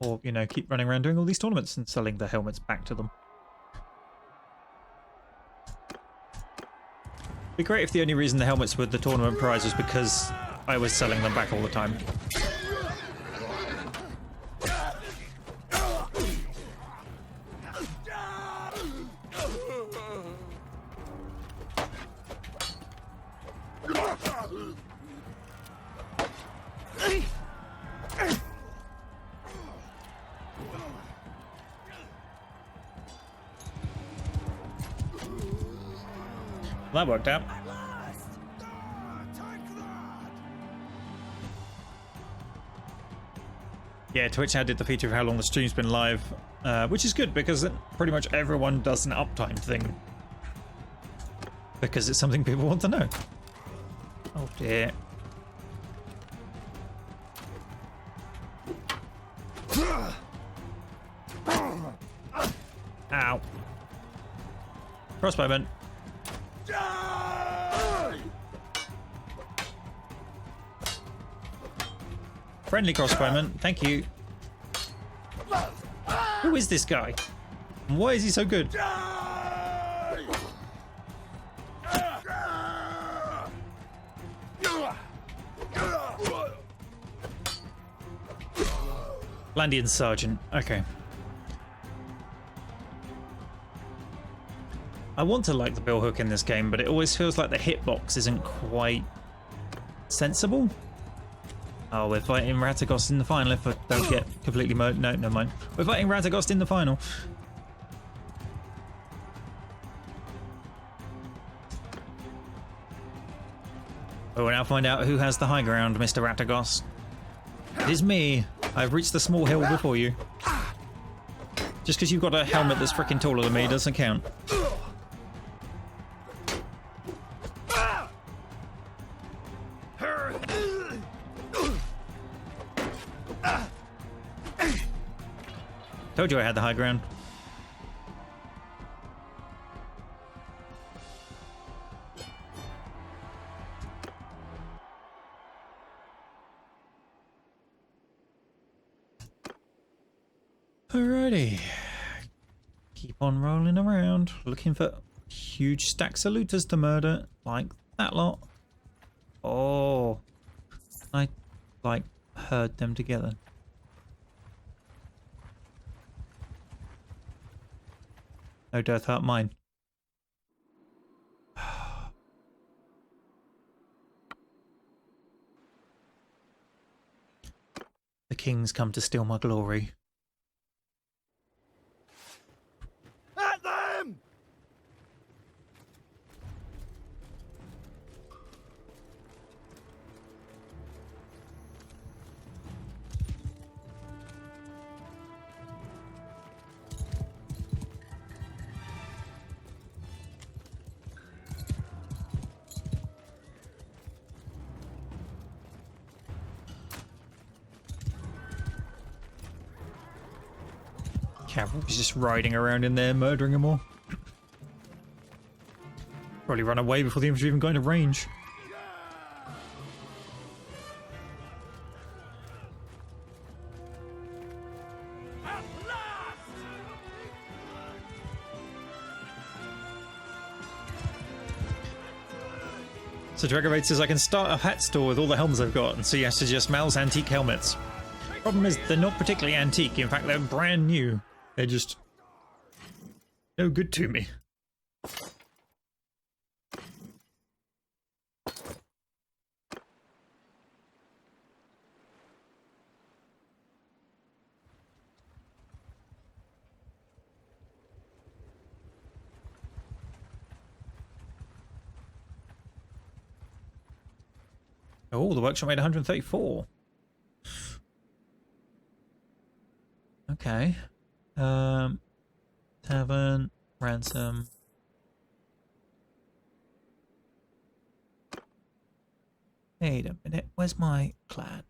Or, you know, keep running around doing all these tournaments and selling the helmets back to them. It'd be great if the only reason the helmets were the tournament prize was because I was selling them back all the time. That worked out. Yeah, Twitch added the feature of how long the stream's been live, which is good because pretty much everyone does an uptime thing. Because it's something people want to know. Oh dear. Ow. Crossbowman. Friendly crossbowman, thank you. Who is this guy? And why is he so good? Landian Sergeant, okay. I want to like the billhook in this game, but it always feels like the hitbox isn't quite sensible. Oh, we're fighting Ratagost in the final if I don't get completely no, never mind. We're fighting Ratagost in the final. Oh, we'll now find out who has the high ground, Mr. Ratagost. It is me. I've reached the small hill before you. Just because you've got a helmet that's freaking taller than me doesn't count. Told you I had the high ground. Alrighty. Keep on rolling around, looking for huge stacks of looters to murder, like that lot. Oh, I like herd them together. No death hurt mine. The kings come to steal my glory. At them! Cavalry's just riding around in there, murdering them all. Probably run away before the infantry even got into range. So Dragovate says I can start a hat store with all the helmets I've got, and so you suggest Mal's antique helmets. Problem is, they're not particularly antique. In fact, they're brand new. They're just no good to me. Oh, the workshop made 134. Okay. Tavern, ransom. Wait a minute, where's my clan?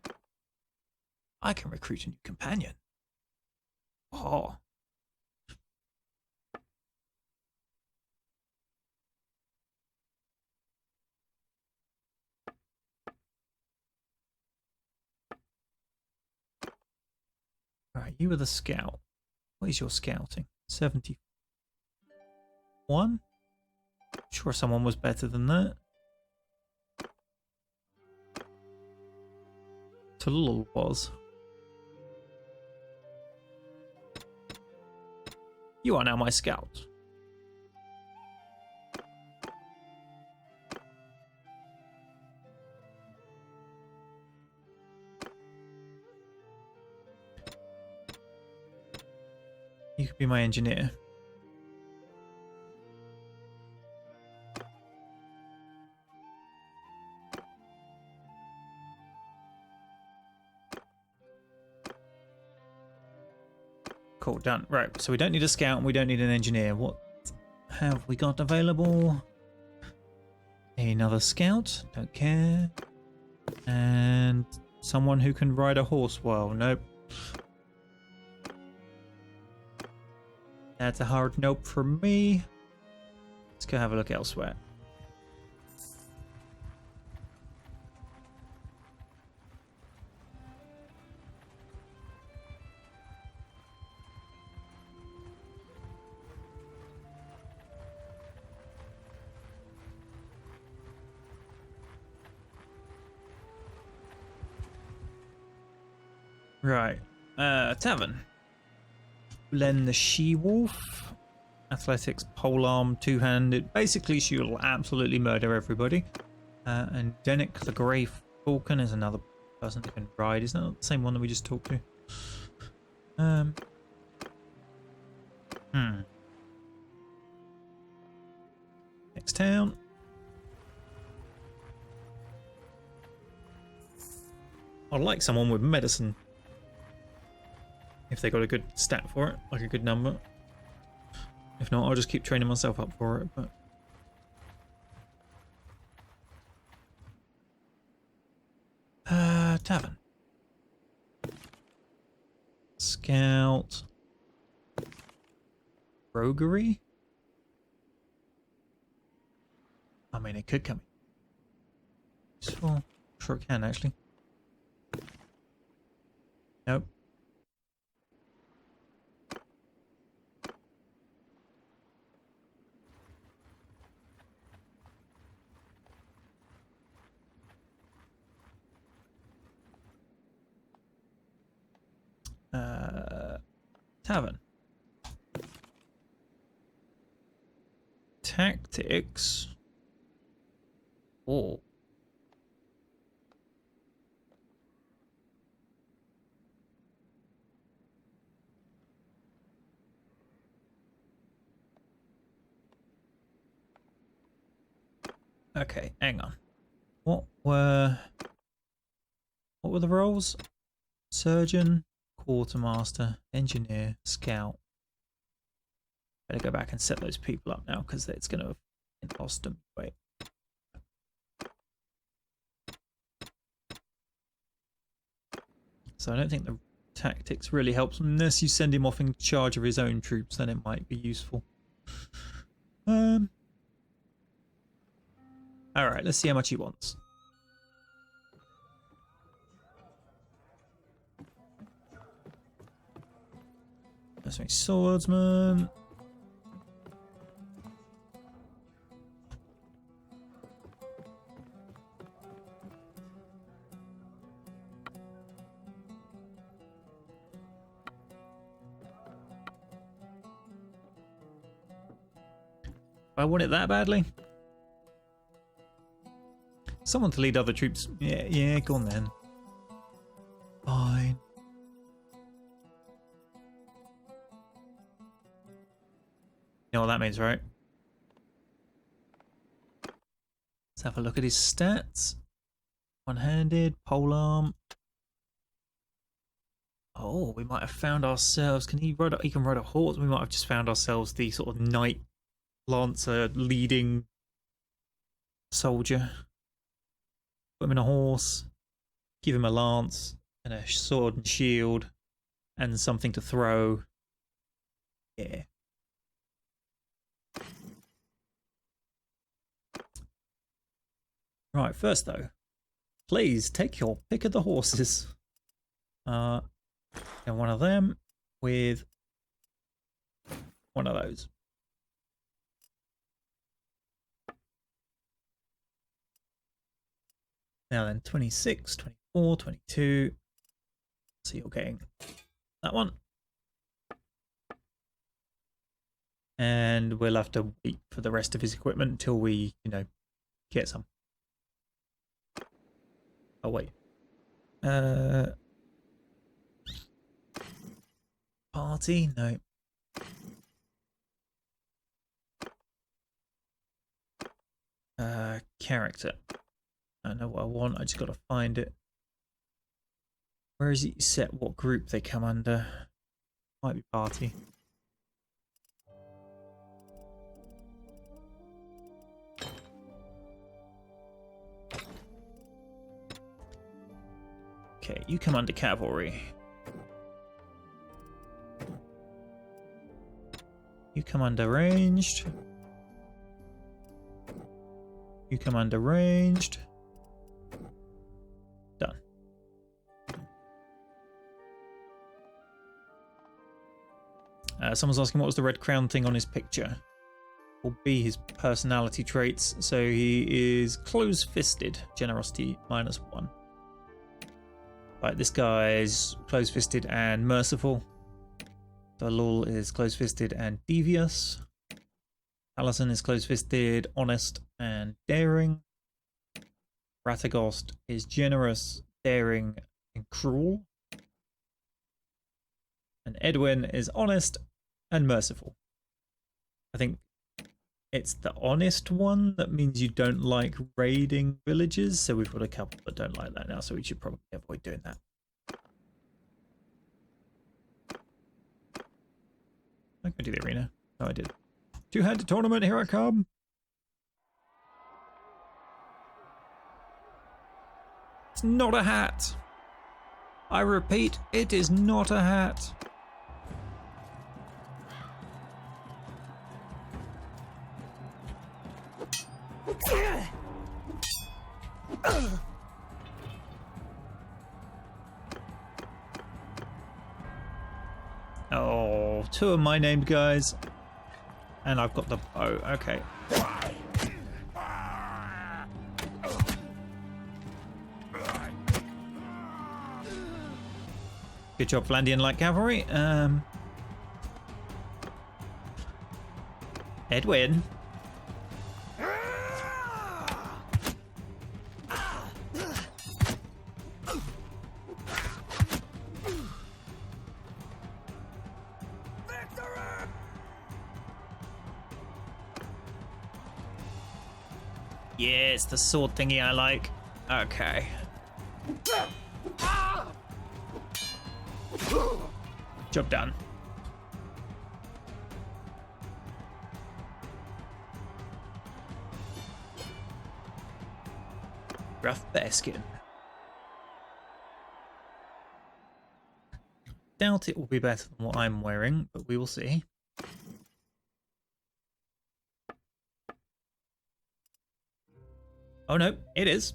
I can recruit a new companion. Oh. Right, you were the scout. What is your scouting? 71? Sure, someone was better than that. Tulul was. You are now my scout. You could be my engineer. Cool, done. Right, so we don't need a scout and we don't need an engineer. What have we got available? Another scout, don't care. And someone who can ride a horse well, nope. That's a hard nope from me. Let's go have a look elsewhere. Right. Tavern. Len the She-Wolf. Athletics, polearm, two-handed. Basically, she will absolutely murder everybody. And Denick the Grey Falcon is another person who can ride. Is that not the same one that we just talked to? Next town. I'd like someone with medicine. If they got a good stat for it, like a good number. If not, I'll just keep training myself up for it, but... Tavern. Scout. Roguery? I mean, it could come in. Useful. Sure it can, actually. Nope. Tavern. Tactics. Oh. Okay, hang on. What were the roles? Surgeon, quartermaster, engineer, scout. Better go back and set those people up now because it's going to have lost them. Wait. So I don't think the tactics really helps unless you send him off in charge of his own troops. Then it might be useful. All right, let's see how much he wants. That's my swordsman. I want it that badly. Someone to lead other troops. Yeah, go on then. Fine. You know what that means, right? Let's have a look at his stats. One-handed, polearm. Oh, we might have found ourselves. Can he ride? He can ride a horse. We might have just found ourselves the sort of knight lancer leading soldier. Put him in a horse. Give him a lance and a sword and shield and something to throw. Yeah. Right, first though, please take your pick of the horses. And one of them with one of those. Now then, 26, 24, 22. So you're getting that one. And we'll have to wait for the rest of his equipment until we, get some. Oh, wait. Party? No. Character. I don't know what I want. I just got to find it. Where is it set what group they come under? Might be party. Okay, you come under cavalry. You come under ranged. You come under ranged. Done. Someone's asking what was the red crown thing on his picture. Will be his personality traits. So he is close-fisted, generosity -1. Right, this guy's close-fisted and merciful. Dalul is close-fisted and devious. Allison is close-fisted, honest, and daring. Ratagost is generous, daring, and cruel. And Edwin is honest and merciful. I think it's the honest one that means you don't like raiding villages, so we've got a couple that don't like that now, so we should probably avoid doing that. I'm going to do the arena. No, I did. Two-handed tournament, here I come. It's not a hat. I repeat, it is not a hat. Oh, two of my named guys. And I've got the bow. Okay. Good job, Flandian light cavalry. Edwin. Yeah, it's the sword thingy I like. Okay. Job done. Rough bearskin. Doubt it will be better than what I'm wearing, but we will see. Oh no, it is.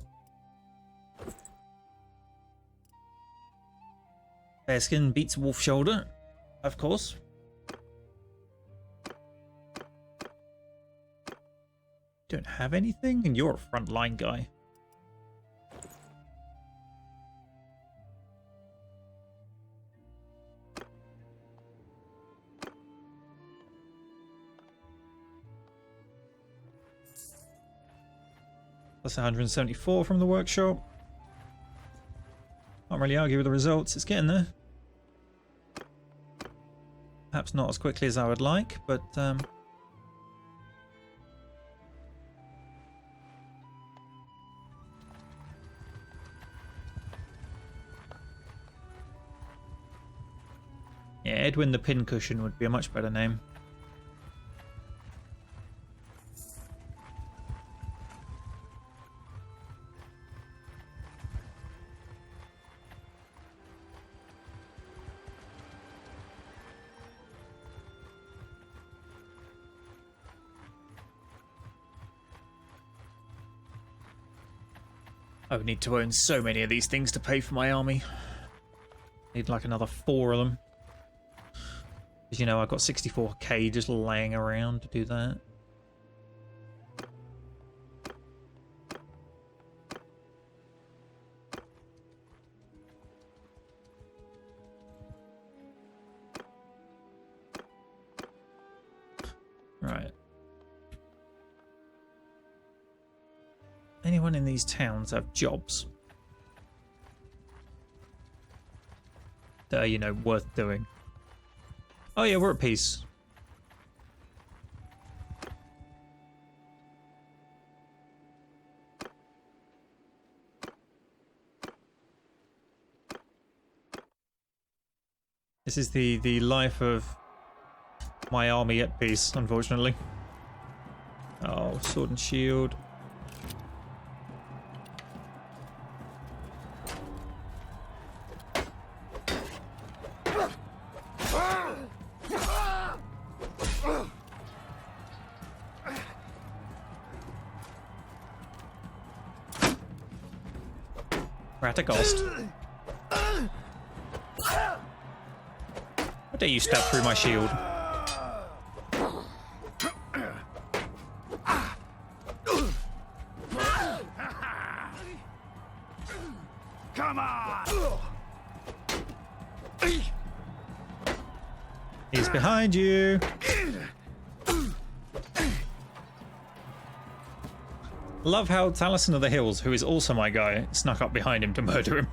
Bearskin beats wolf shoulder, of course. Don't have anything, and you're a frontline guy. That's 174 from the workshop. Can't really argue with the results. It's getting there. Perhaps not as quickly as I would like, but yeah, Edwin the Pincushion would be a much better name. I would need to own so many of these things to pay for my army. Need like another 4 of them. Because, you know, I've got 64k just laying around to do that. Right. Anyone in these towns have jobs that are, you know, worth doing? Oh yeah, we're at peace. This is the life of my army at peace, unfortunately. Oh, sword and shield. We're at a cost. How dare you stab through my shield? Come on! He's behind you. Love how Taliesin of the Hills, who is also my guy, snuck up behind him to murder him.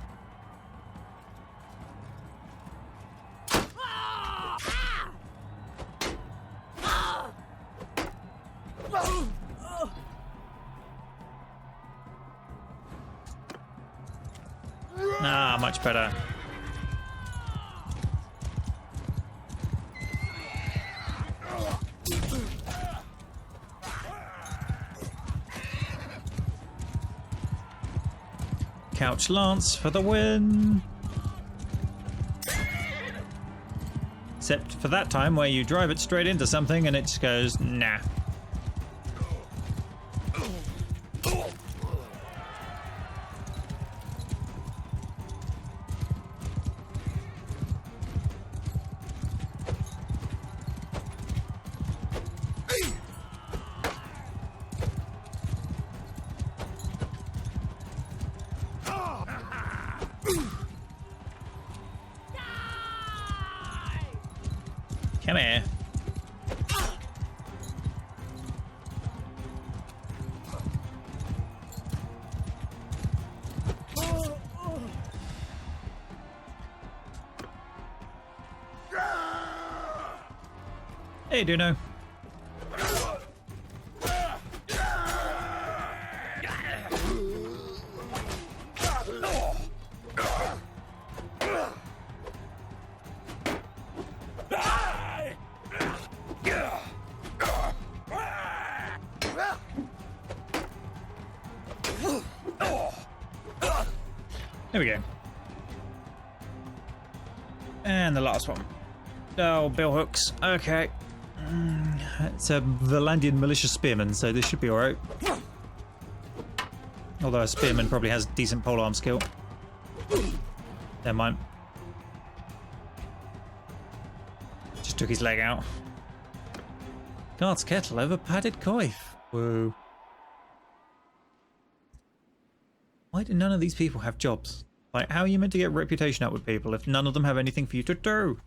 Ah, much better. Couch Lance for the win. Except for that time where you drive it straight into something and it just goes, nah. Come here. Hey, Duno. There we go. And the last one. Oh, billhooks. Okay. It's a Valandian militia spearman, so this should be alright. Although a spearman probably has decent polearm skill. Never mind. Just took his leg out. Guard's kettle over padded coif. Whoa. Why do none of these people have jobs? Like, how are you meant to get reputation up with people if none of them have anything for you to do?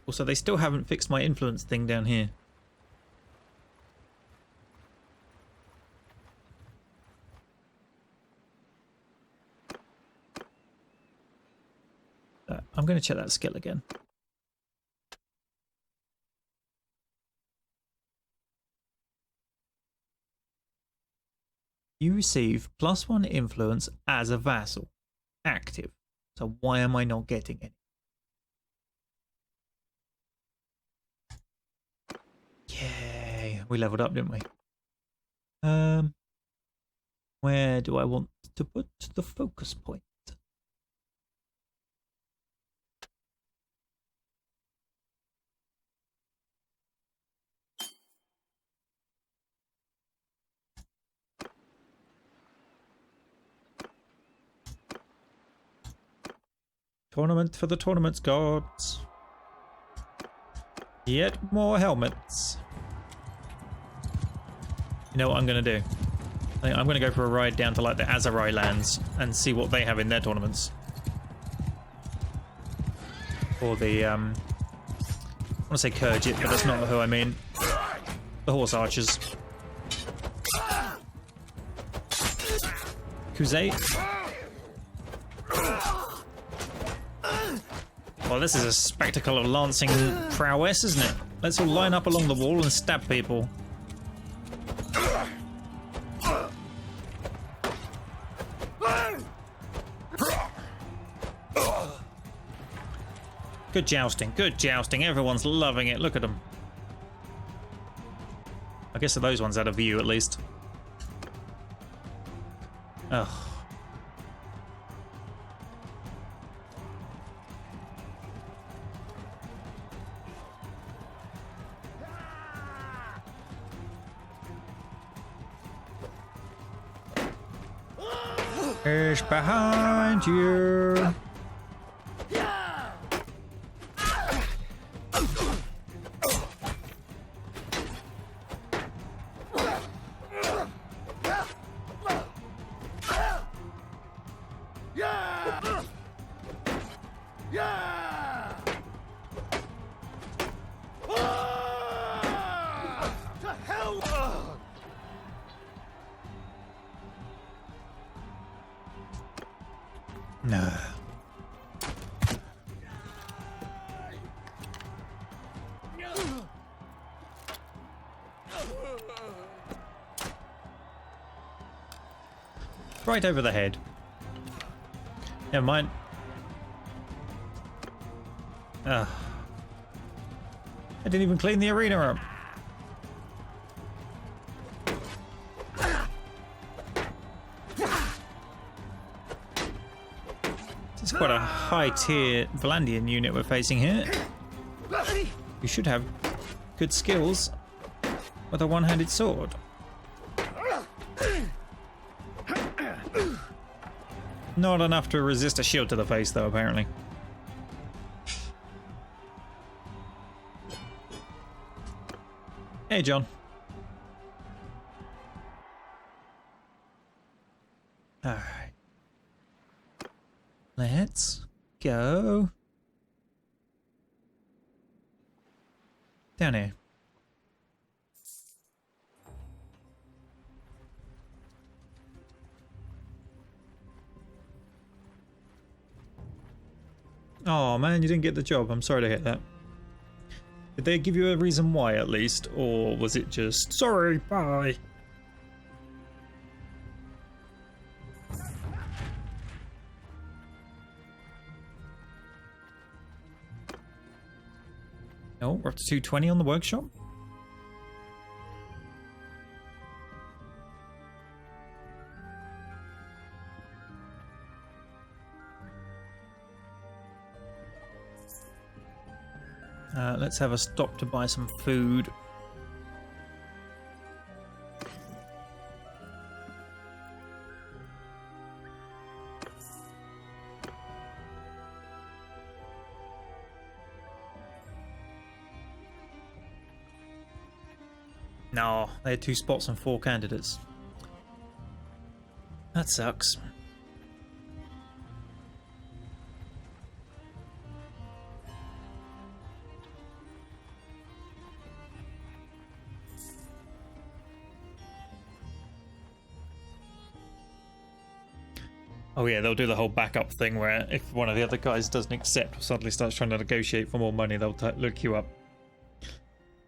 Also, they still haven't fixed my influence thing down here. I'm going to check that skill again. You receive +1 influence as a vassal. Active. So why am I not getting it? Yay. We leveled up, didn't we? Where do I want to put the focus point? Tournament for the tournament's gods. Yet more helmets. You know what I'm going to do? I think I'm going to go for a ride down to like the Azerai lands and see what they have in their tournaments. Or the, I want to say Kurgit, but that's not who I mean. The horse archers. Kuzate. Well, this is a spectacle of lancing prowess, isn't it? Let's all line up along the wall and stab people. Good jousting, good jousting. Everyone's loving it. Look at them. I guess those ones had a view at least. Ugh. It's behind you. No. Right over the head. Never mind. I didn't even clean the arena up. It's quite a high-tier Valandian unit we're facing here. You should have good skills with a one-handed sword. Not enough to resist a shield to the face, though, apparently. Hey, John. All right. Let's go down here. Oh man, you didn't get the job. I'm sorry to hear that. Did they give you a reason why at least, or was it just sorry, bye? No, we're up to 220 on the workshop. Let's have a stop to buy some food. No, they had 2 spots and 4 candidates. That sucks. Oh yeah, they'll do the whole backup thing where if one of the other guys doesn't accept or suddenly starts trying to negotiate for more money, they'll look you up.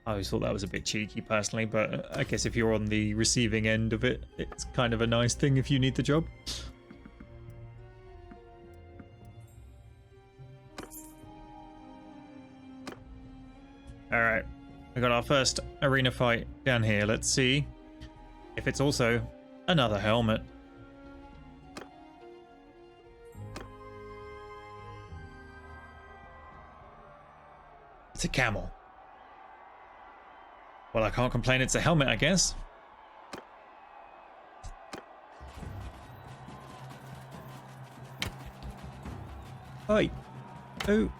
I always thought that was a bit cheeky personally, but I guess if you're on the receiving end of it, it's kind of a nice thing if you need the job. Alright, we got our first arena fight down here. Let's see if it's also another helmet. It's a camel. Well, I can't complain, it's a helmet, I guess. Oi, Who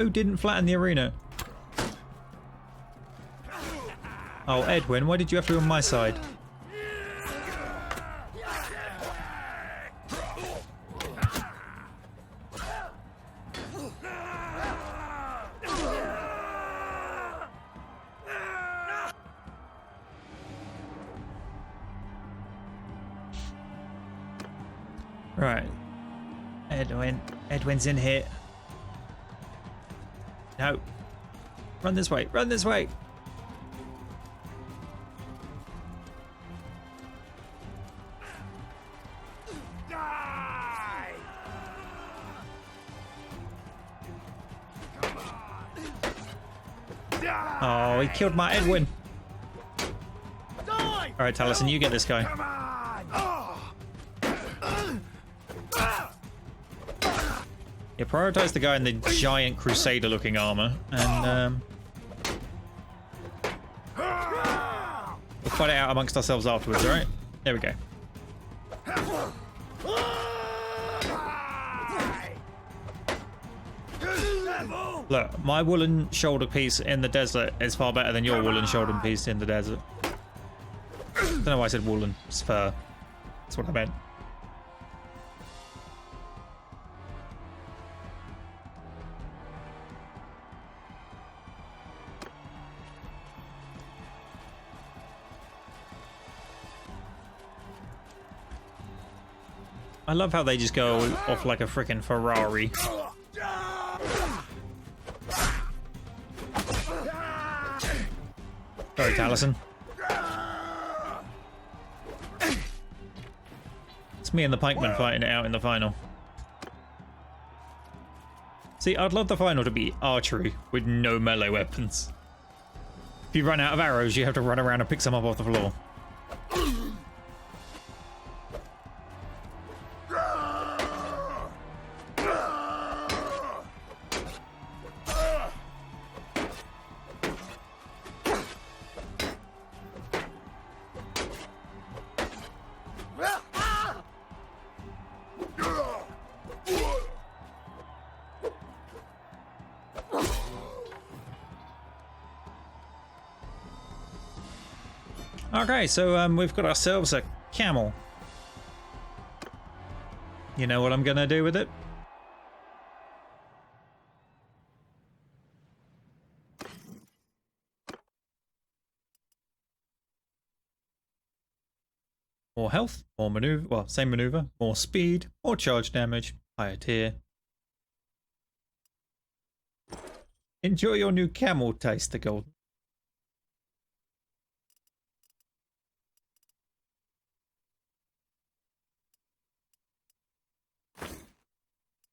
didn't flatten the arena? Oh, Edwin, why did you have to be on my side? Right. Edwin's in here. No. Run this way. Run this way. Die! Come on. Die! Oh, he killed my Edwin. Die! All right, Taliesin, you get this guy. Come on! Yeah, prioritize the guy in the giant Crusader-looking armor, and we'll fight it out amongst ourselves afterwards, all right? There we go. Look, my woolen shoulder piece in the desert is far better than your woolen shoulder piece in the desert. I don't know why I said woolen. It's fur. That's what I meant. I love how they just go off like a freaking Ferrari. Sorry, Taliesin. It's me and the pikeman fighting it out in the final. See, I'd love the final to be archery with no melee weapons. If you run out of arrows, you have to run around and pick some up off the floor. Okay, so we've got ourselves a camel. You know what I'm gonna do with it? More health, more maneuver, well, same maneuver, more speed, more charge damage, higher tier. Enjoy your new camel taste, the golden.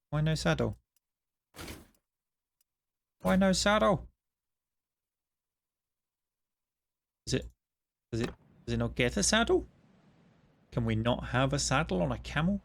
Why no saddle? Why no saddle? Does it not get a saddle? Can we not have a saddle on a camel?